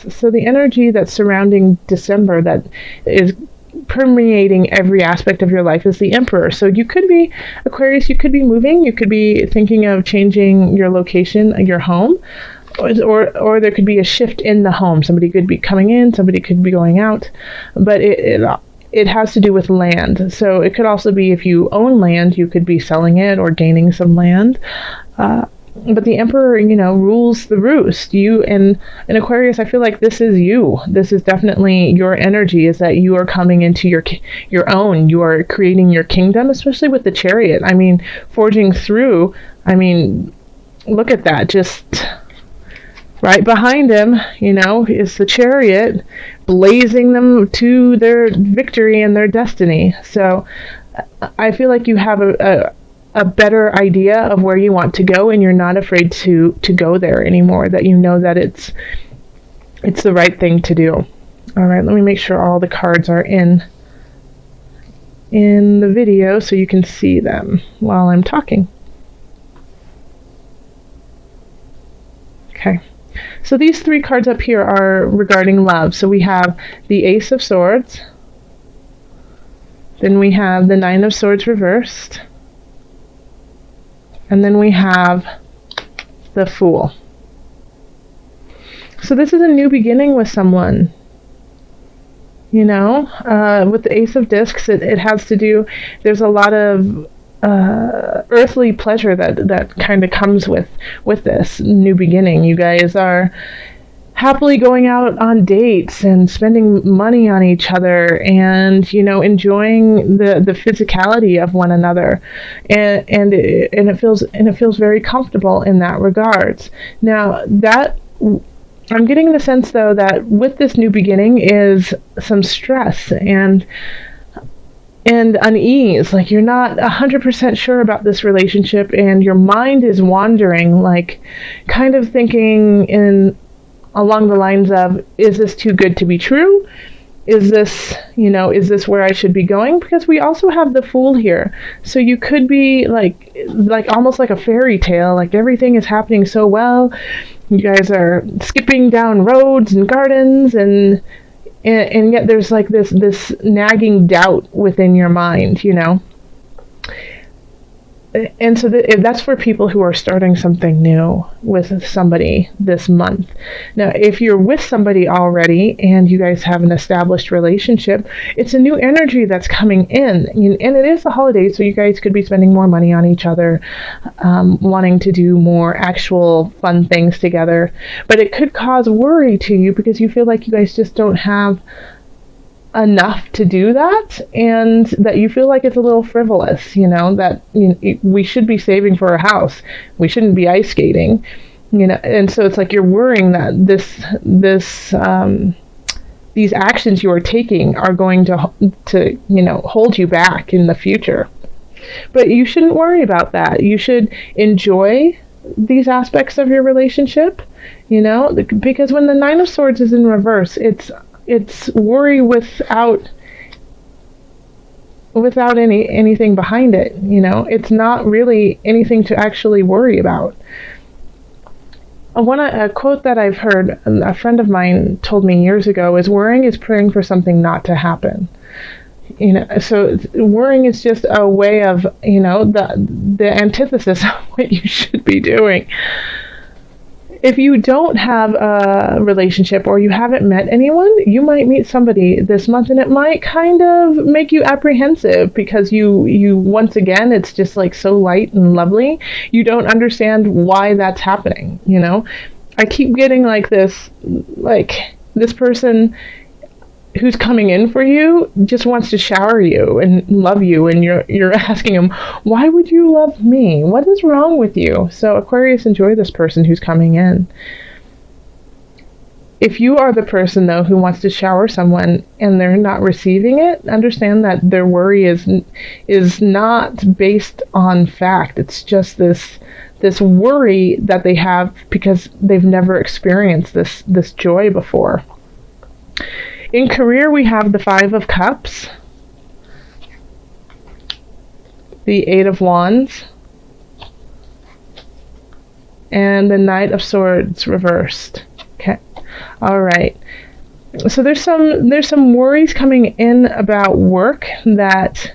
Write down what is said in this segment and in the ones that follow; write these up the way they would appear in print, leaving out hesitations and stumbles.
So the energy that's surrounding December that is permeating every aspect of your life is the Emperor. So you could be, Aquarius, you could be moving, you could be thinking of changing your location, your home, or there could be a shift in the home. Somebody could be coming in, somebody could be going out, but it has to do with land. So it could also be if you own land, you could be selling it or gaining some land. But the Emperor, rules the roost. You and Aquarius, I feel like this is you. This is definitely your energy, is that you are coming into your own. You are creating your kingdom, especially with the Chariot. I mean, forging through, look at that. Just right behind him, is the Chariot, blazing them to their victory and their destiny. So I feel like you have a better idea of where you want to go, and you're not afraid to go there anymore, that you know that it's the right thing to do. All right, let me make sure all the cards are in the video so you can see them while I'm talking. Okay. So these 3 cards up here are regarding love. So we have the Ace of Swords, then we have the Nine of Swords reversed, and then we have the Fool. So this is a new beginning with someone. With the Ace of Discs, it has to do, there's a lot of earthly pleasure that kind of comes with this new beginning. You guys are happily going out on dates and spending money on each other, and enjoying the physicality of one another, and it feels very comfortable in that regards. Now that I'm getting the sense, though, that with this new beginning is some stress and unease. Like, you're not 100% sure about this relationship, and your mind is wandering, like kind of thinking along the lines of, is this too good to be true? Is this where I should be going? Because we also have the Fool here. So you could be like almost like a fairy tale, like everything is happening so well. You guys are skipping down roads and gardens, and yet there's like this nagging doubt within your mind, And so that's for people who are starting something new with somebody this month. Now, if you're with somebody already and you guys have an established relationship, it's a new energy that's coming in. And it is the holidays, so you guys could be spending more money on each other, wanting to do more actual fun things together. But it could cause worry to you because you feel like you guys just don't have enough to do that, and that you feel like it's a little frivolous, that we should be saving for a house, we shouldn't be ice skating, and so it's like you're worrying that these actions you are taking are going to hold you back in the future. But you shouldn't worry about that. You should enjoy these aspects of your relationship, because when the Nine of Swords is in reverse, it's worry without anything behind it. It's not really anything to actually worry about. A quote that I've heard, a friend of mine told me years ago, is worrying is praying for something not to happen. So worrying is just a way of, the antithesis of what you should be doing. If you don't have a relationship or you haven't met anyone, you might meet somebody this month, and it might kind of make you apprehensive because you once again, it's just like so light and lovely. You don't understand why that's happening, I keep getting this person who's coming in for you just wants to shower you and love you, and you're asking him, why would you love me? What is wrong with you? So Aquarius, enjoy this person who's coming in. If you are the person, though, who wants to shower someone and they're not receiving it, understand that their worry is not based on fact. It's just this worry that they have because they've never experienced this joy before. In career, we have the Five of Cups, the Eight of Wands, and the Knight of Swords reversed. Okay. All right. So there's some worries coming in about work that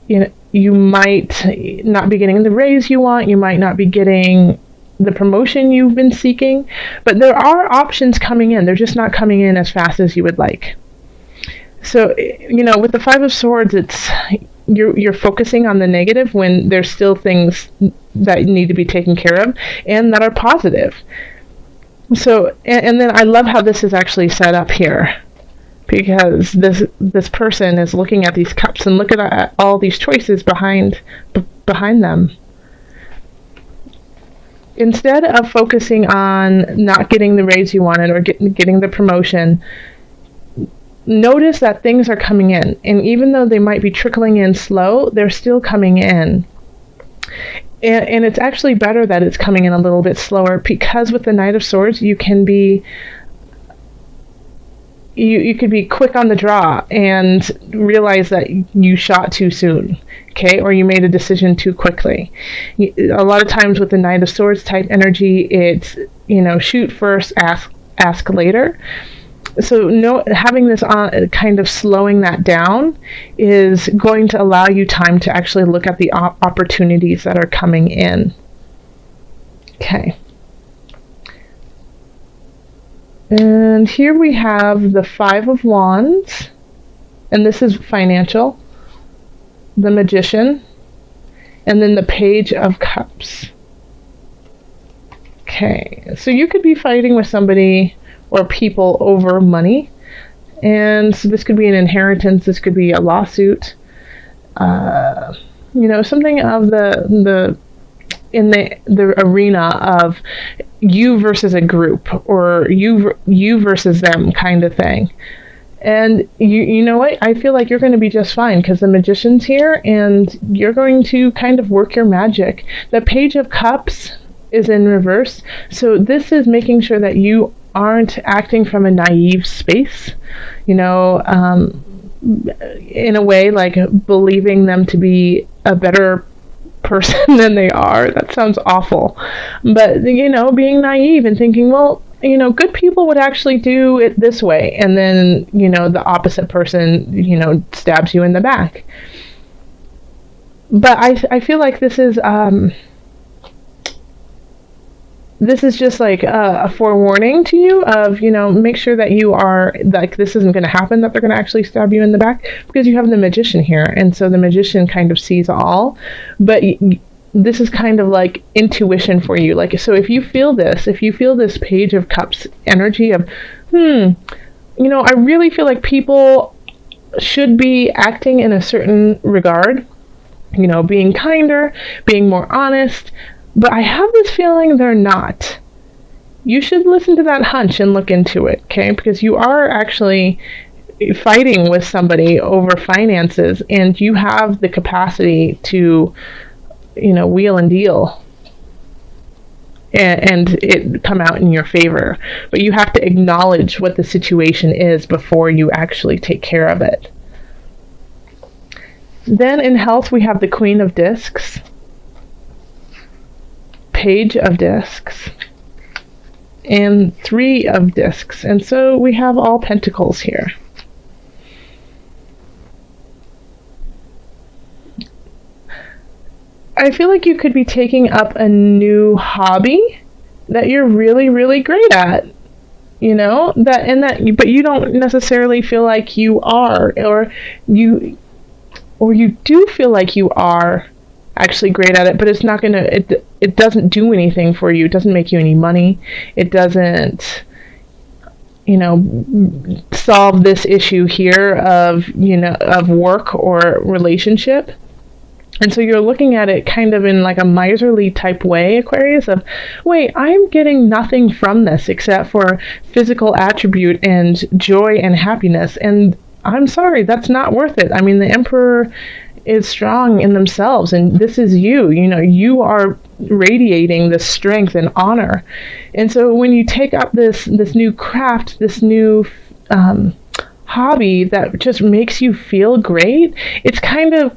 you might not be getting the raise you want, you might not be getting the promotion you've been seeking, but there are options coming in. They're just not coming in as fast as you would like. So, with the Five of Swords, it's you're focusing on the negative when there's still things that need to be taken care of and that are positive. So, and then I love how this is actually set up here, because this person is looking at these cups and look at all these choices behind them. Instead of focusing on not getting the raise you wanted or getting the promotion, notice that things are coming in. And even though they might be trickling in slow, they're still coming in. And it's actually better that it's coming in a little bit slower, because with the Knight of Swords, you can be you could be quick on the draw and realize that you shot too soon, okay, or you made a decision too quickly. A lot of times with the Knight of Swords type energy, it's shoot first, ask later. So having this on, kind of slowing that down, is going to allow you time to actually look at the opportunities that are coming in. Okay. And here we have the Five of Wands, and this is financial, the Magician, and then the Page of Cups. Okay, so you could be fighting with somebody or people over money, and so this could be an inheritance, this could be a lawsuit, something of the in the arena of you versus a group, or you versus them kind of thing. And you know what? I feel like you're going to be just fine, because the Magician's here and you're going to kind of work your magic. The Page of Cups is in reverse. So this is making sure that you aren't acting from a naive space, in a way, like believing them to be a better person than they are. That sounds awful. But, being naive and thinking, well, good people would actually do it this way. And then, the opposite person, stabs you in the back. But I feel like this is just like a forewarning to you of, make sure that you are, like, this isn't going to happen, that they're going to actually stab you in the back, because you have the Magician here. And so the Magician kind of sees all, but this is kind of like intuition for you. Like, so if you feel this Page of Cups energy of, I really feel like people should be acting in a certain regard, being kinder, being more honest, but I have this feeling they're not. You should listen to that hunch and look into it, okay? Because you are actually fighting with somebody over finances, and you have the capacity to, wheel and deal and it come out in your favor. But you have to acknowledge what the situation is before you actually take care of it. Then in health, we have the Queen of Discs, Page of Discs, and Three of Discs. And so we have all Pentacles here. I feel like you could be taking up a new hobby that you're really, really great at. But you don't necessarily feel like you are, or you do feel like you are actually great at it, but it's not going to, it doesn't do anything for you. It doesn't make you any money. It doesn't, solve this issue here of work or relationship. And so you're looking at it kind of in like a miserly type way, Aquarius, of, wait, I'm getting nothing from this except for physical attribute and joy and happiness. And I'm sorry, that's not worth it. I mean, the Emperor is strong in themselves, and this is you. You are radiating this strength and honor. And so when you take up this new craft, this new hobby that just makes you feel great, it's kind of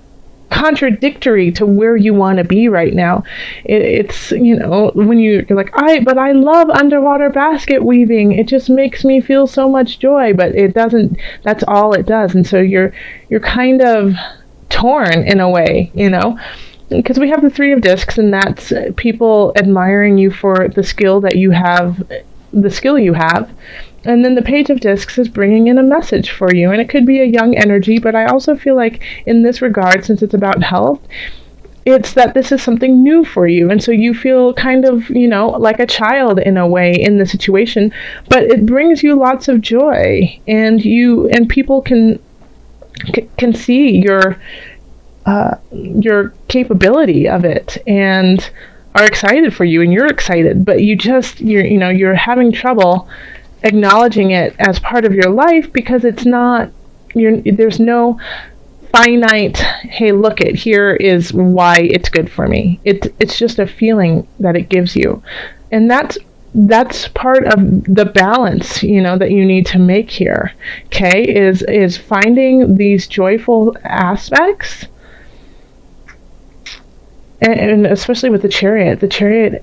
contradictory to where you want to be right now. It's, when you're like, but I love underwater basket weaving. It just makes me feel so much joy, but it doesn't, that's all it does. And so you're kind of torn in a way, because we have the Three of Discs, and that's people admiring you for the skill you have. And then the Page of Discs is bringing in a message for you, and it could be a young energy, but I also feel like in this regard, since it's about health, it's that this is something new for you, and so you feel kind of, like a child in a way in the situation, but it brings you lots of joy, and people can see your capability of it, and are excited for you, and you're excited, but you're having trouble acknowledging it as part of your life, because there's no finite, hey, look, here is why it's good for me. It's just a feeling that it gives you, and that's part of the balance, that you need to make here. Okay, is finding these joyful aspects. And especially with the Chariot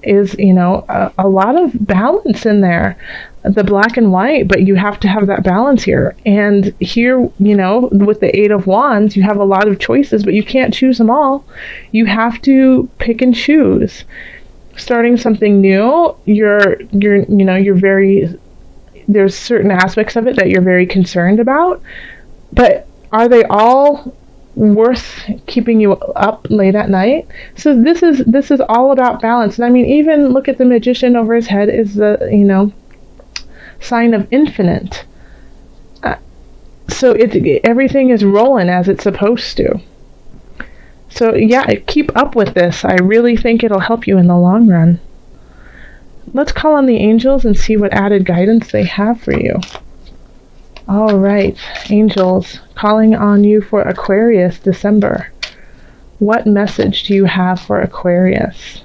is, a lot of balance in there, the black and white, but you have to have that balance here. And here, with the Eight of Wands, you have a lot of choices, but you can't choose them all. You have to pick and choose. Starting something new, there's certain aspects of it that you're very concerned about, but are they all worth keeping you up late at night? So this is all about balance. And I mean, even look at the Magician over his head is the sign of infinite. So everything is rolling as it's supposed to. So yeah, keep up with this. I really think it'll help you in the long run. Let's call on the angels and see what added guidance they have for you. All right, angels, calling on you for Aquarius, December. What message do you have for Aquarius?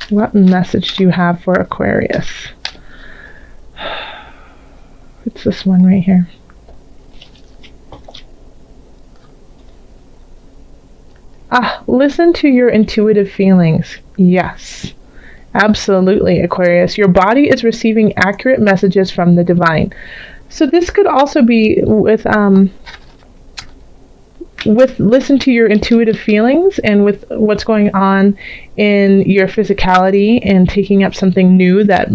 What message do you have for Aquarius? It's this one right here. Listen to your intuitive feelings. Yes. Absolutely, Aquarius. Your body is receiving accurate messages from the divine. So this could also be with listen to your intuitive feelings, and with what's going on in your physicality and taking up something new that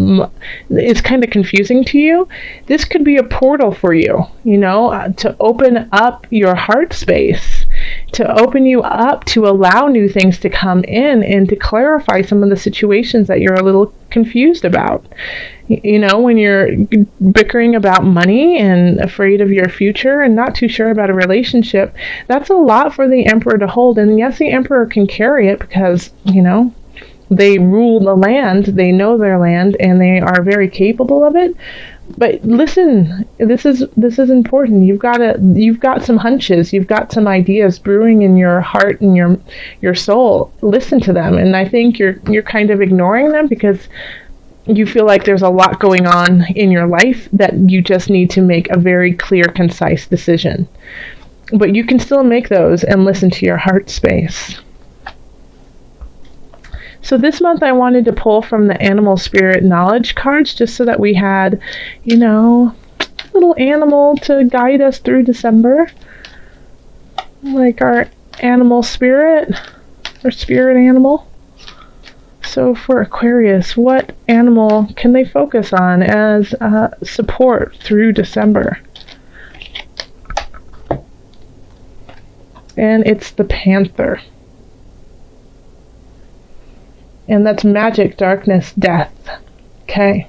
is kind of confusing to you. This could be a portal for you, to open up your heart space, to open you up to allow new things to come in and to clarify some of the situations that you're a little confused about. When you're bickering about money and afraid of your future and not too sure about a relationship, that's a lot for the Emperor to hold. And yes, the Emperor can carry it because, they rule the land, they know their land, and they are very capable of it. But listen, this is important. You've got some hunches, you've got some ideas brewing in your heart and your soul. Listen to them, and I think you're kind of ignoring them because you feel like there's a lot going on in your life that you just need to make a very clear, concise decision. But you can still make those and listen to your heart space. So this month I wanted to pull from the Animal Spirit Knowledge cards just so that we had, a little animal to guide us through December. Like our animal spirit, or spirit animal. So for Aquarius, what animal can they focus on as support through December? And it's the panther. And that's magic, darkness, death. Okay.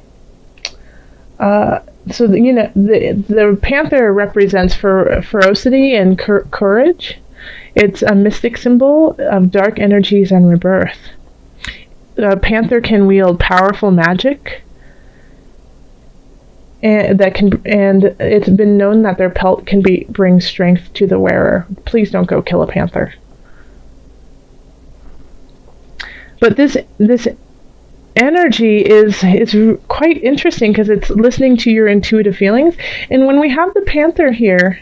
So the panther represents ferocity and courage. It's a mystic symbol of dark energies and rebirth. The panther can wield powerful magic, and it's been known that their pelt can bring strength to the wearer. Please don't go kill a panther. But this energy is quite interesting because it's listening to your intuitive feelings. And when we have the Panther here,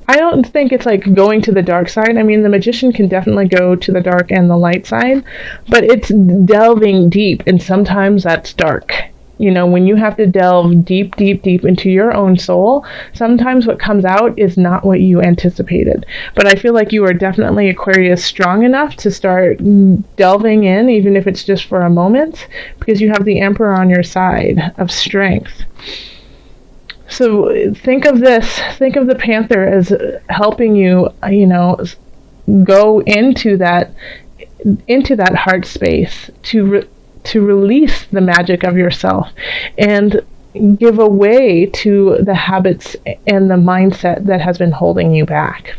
I don't think it's like going to the dark side. I mean, the Magician can definitely go to the dark and the light side, but it's delving deep, and sometimes that's dark. You know, when you have to delve deep, deep, deep into your own soul, sometimes what comes out is not what you anticipated. But I feel like you are definitely, Aquarius, strong enough to start delving in, even if it's just for a moment, because you have the Emperor on your side of strength. So think of the Panther as helping you, go into that heart space to release the magic of yourself and give away to the habits and the mindset that has been holding you back.